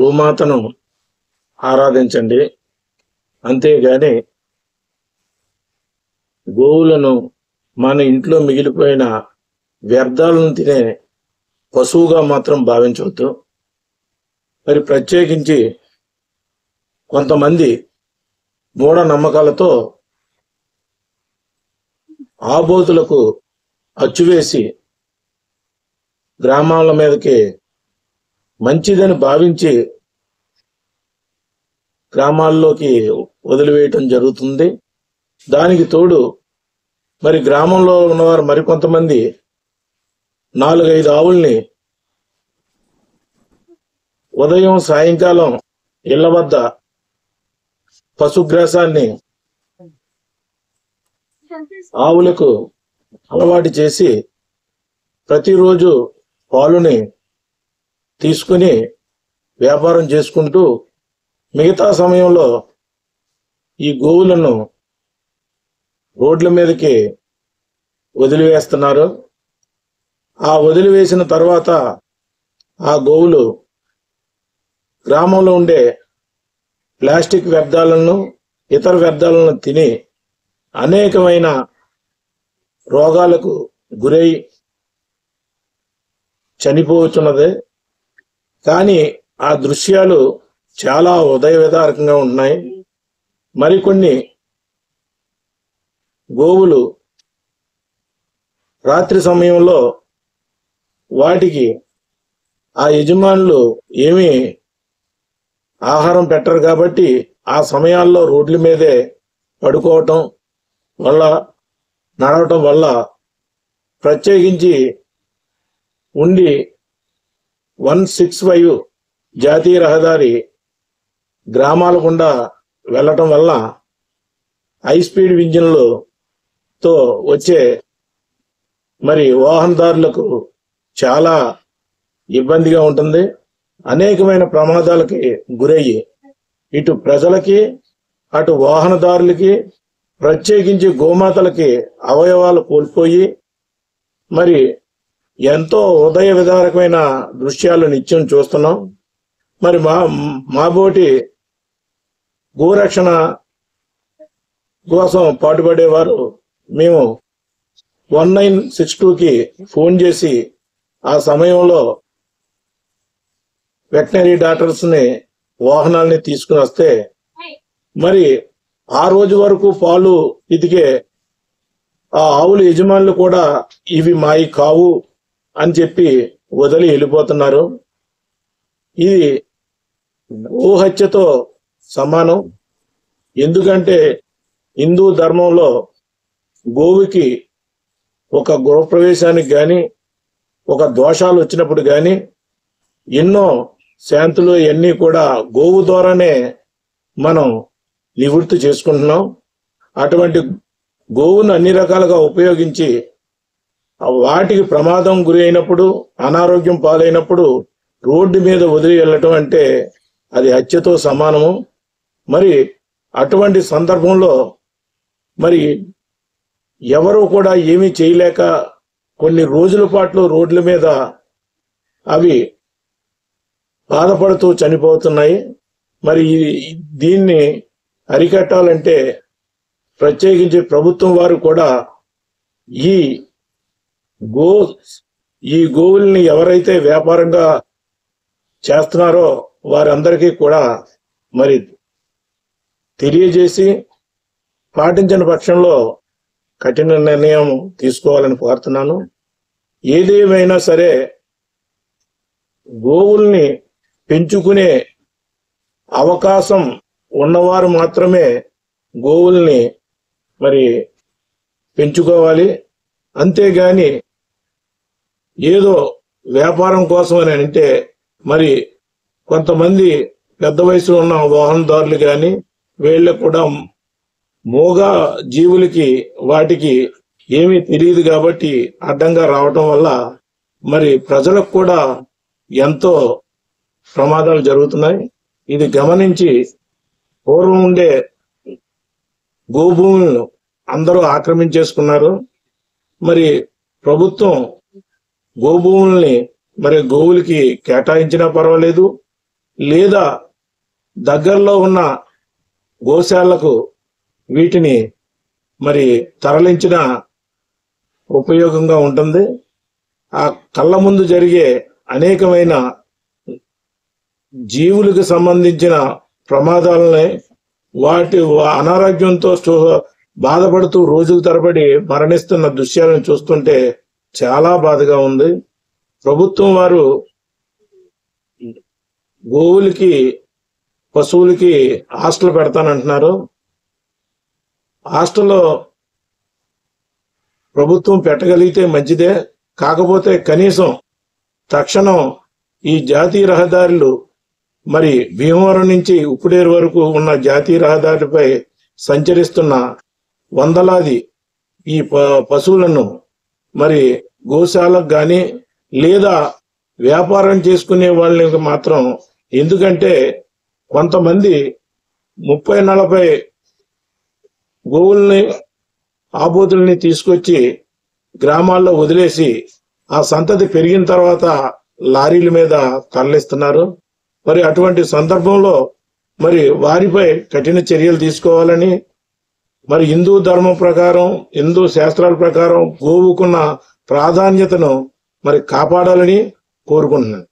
గోమాతను ఆరాధించండి. అంతేగాని గోవులను మన ఇంట్లో మిగిలిపోయిన వ్యర్థాలను తినే పశువుగా మాత్రం భావించవద్దు. మరి ప్రత్యేకించి కొంతమంది మూఢనమ్మకాలతో ఆబోతులకు అచ్చువేసి గ్రామాల మీదకి మంచిదని భావించి గ్రామాల్లోకి వదిలివేయటం జరుగుతుంది. దానికి తోడు మరి గ్రామంలో ఉన్నవారు మరికొంతమంది 4-5 ఆవుల్ని ఉదయం సాయంకాలం ఇళ్ల వద్ద పశుగ్రాసాన్ని ఆవులకు అలవాటు చేసి ప్రతిరోజు పాలుని తీసుకుని వ్యాపారం చేసుకుంటూ మిగతా సమయంలో ఈ గోవులను రోడ్ల మీదకి వదిలివేస్తున్నారు. ఆ వదిలివేసిన తర్వాత ఆ గోవులు గ్రామంలో ఉండే ప్లాస్టిక్ వ్యర్థాలను ఇతర వ్యర్థాలను తిని అనేకమైన రోగాలకు గురై చనిపోతున్నది. కానీ ఆ దృశ్యాలు చాలా ఉదయవిదారకంగా ఉన్నాయి. మరికొన్ని గోవులు రాత్రి సమయంలో వాటికి ఆ యజమానులు ఏమీ ఆహారం పెట్టరు కాబట్టి ఆ సమయాల్లో రోడ్ల మీదే పడుకోవటం వల్ల నడవటం వల్ల ప్రత్యేకించి ఉండి 165 జాతీయ రహదారి గ్రామాల గుండా వెళ్ళటం వల్ల హై స్పీడ్ ఇంజిన్లతో వచ్చే మరి వాహనదారులకు చాలా ఇబ్బందిగా ఉంటుంది. అనేకమైన ప్రమాదాలకి గురయ్యి ఇటు ప్రజలకి అటు వాహనదారులకి ప్రత్యేకించి గోమాతలకి అవయవాలు కోల్పోయి మరి ఎంతో ఉదయ విదారకమైన దృశ్యాలు నిత్యం చూస్తున్నాం. మరి మాబోటి గోరక్షణ కోసం పాటుపడేవారు మేము 1962కి ఫోన్ చేసి ఆ సమయంలో వెటనరీ డాక్టర్స్ని వాహనాల్ని తీసుకుని వస్తే మరి ఆ రోజు వరకు పాలు ఇదిగే ఆ ఆవుల యజమానులు కూడా ఇవి మాయి కావు అని చెప్పి వదిలి వెళ్ళిపోతున్నారు. ఇది గోహత్యతో సమానం. ఎందుకంటే హిందూ ధర్మంలో గోవుకి ఒక గృహప్రవేశానికి కానీ ఒక దోషాలు వచ్చినప్పుడు కానీ ఎన్నో శాంతులు ఇవన్నీ కూడా గోవు ద్వారానే మనం నివృత్తి చేసుకుంటున్నాం. అటువంటి గోవును అన్ని రకాలుగా ఉపయోగించి వాటికి ప్రమాదం గురి అయినప్పుడు అనారోగ్యం పాలైనప్పుడు రోడ్డు మీద వదిలి వెళ్ళటం అంటే అది హత్యతో సమానము. మరి అటువంటి సందర్భంలో మరి ఎవరు కూడా ఏమీ చేయలేక కొన్ని రోజుల పాటు రోడ్ల మీద అవి బాధపడుతూ చనిపోతున్నాయి. మరి దీన్ని అరికట్టాలంటే ప్రత్యేకించి ప్రభుత్వం వారు కూడా ఈ గోవుల్ని ఎవరైతే వ్యాపారంగా చేస్తున్నారో వారందరికీ కూడా మరి తెలియజేసి పాటించిన పక్షంలో కఠిన నిర్ణయం తీసుకోవాలని కోరుతున్నాను. ఏదేమైనా సరే గోవుల్ని పెంచుకునే అవకాశం ఉన్నవారు మాత్రమే గోవుల్ని మరి పెంచుకోవాలి. అంతేగాని ఏదో వ్యాపారం కోసం అని అంటే మరి కొంతమంది పెద్ద వయసులో ఉన్న వాహనదారులు కానీ వీళ్ళకు కూడా మూగ జీవులకి వాటికి ఏమీ తెలియదు కాబట్టి అడ్డంగా రావటం వల్ల మరి ప్రజలకు కూడా ఎంతో ప్రమాదాలు జరుగుతున్నాయి. ఇది గమనించి పూర్వం ఉండే గోభూములను అందరూ ఆక్రమించేసుకున్నారు. మరి ప్రభుత్వం గోభూముల్ని మరి గోవులకి కేటాయించినా పర్వాలేదు, లేదా దగ్గరలో ఉన్న గోశాలకు వీటిని మరి తరలించిన ఉపయోగంగా ఉంటుంది. ఆ కళ్ళ ముందు జరిగే అనేకమైన జీవులకు సంబంధించిన ప్రమాదాలని, వాటి అనారోగ్యంతో బాధపడుతూ రోజుల తరబడి మరణిస్తున్న దృశ్యాలను చూస్తుంటే చాలా బాధగా ఉంది. ప్రభుత్వం వారు గోవులకి, పశువులకి హాస్టల్ పెడతానంటున్నారు. హాస్టల్లో ప్రభుత్వం పెట్టగలిగితే మంచిదే. కాకపోతే కనీసం తక్షణం ఈ జాతీయ రహదారులు, మరి భీమవరం నుంచి ఉప్పుడేరు వరకు ఉన్న జాతీయ రహదారిపై సంచరిస్తున్న వందలాది ఈ పశువులను మరి గోశాలకు కానీ లేదా వ్యాపారం చేసుకునే వాళ్ళకి మాత్రం, ఎందుకంటే కొంతమంది 30-40 గోవుల్ని, ఆబోతుల్ని తీసుకొచ్చి గ్రామాల్లో వదిలేసి ఆ సంతతి పెరిగిన తర్వాత లారీల మీద తరలిస్తున్నారు. మరి అటువంటి సందర్భంలో మరి వారిపై కఠిన చర్యలు తీసుకోవాలని, మరి హిందూ ధర్మం ప్రకారం, హిందూ శాస్త్రాల ప్రకారం గోవుకున్న ప్రాధాన్యతను మరి కాపాడాలని కోరుకుంటున్నాను.